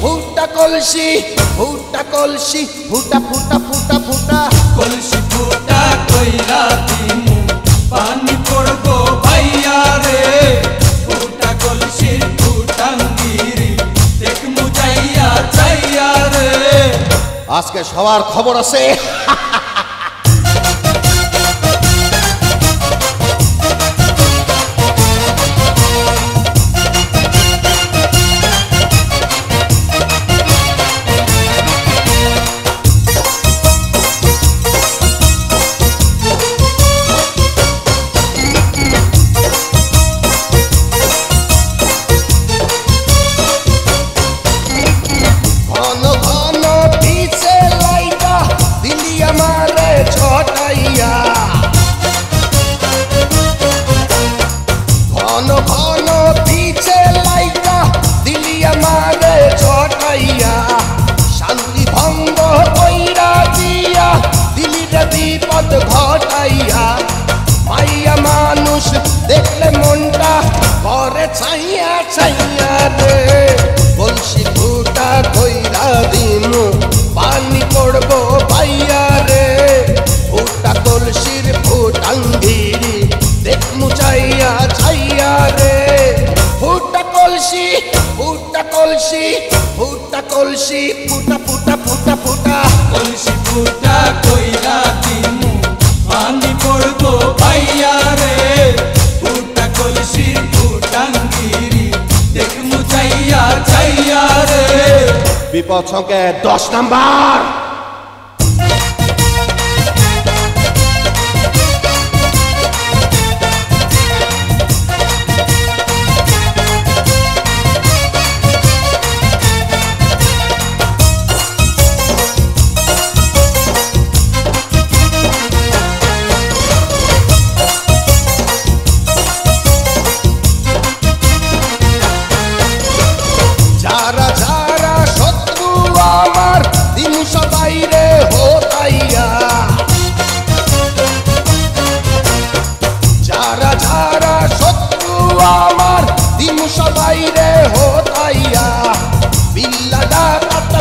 ফুটা কলসি ফুটা কলসি ফুটা ফুটা ফুটা ফুটা কলসি ফুটা কইরা দিমু পানি পড়বো ভাইয়া রে ফুটা কলসির ফুটাঙ্গিরি দেখমু যাইয়া যাইয়া রে আজকে সবার খবর আছে বিপদ ঘটাইয়া মাইয়া মানুষ দেখলে মনটা করে ছাইয়া ছাইয়া রে কলসি ফুটা কইরা দিমু পানি পড়বো ভাইয়া রে ফুটা কলসির ফুটাঙ্গিরি দেখমু চাইয়া ছাইয়া রে ফুটা কলসি ফুটা কলসি ফুটা কলসি ফুটা ফুটা ফুটা ফুটা কলসি ফুটা কইরা দিমু পানি পড়বো ভাইয়া রে ফুটা কলসির ফুটাঙ্গিরি দেখমু যাইয়া যাইয়া রে বিপদ সংকেত 10 নাম্বার যারা যারা শত্রু আমার দিন সবাই রে হোতাইয়া যারা যারা শত্রু আমার দিন সবাই রে হোতাইয়া বিল্লা ডাকাত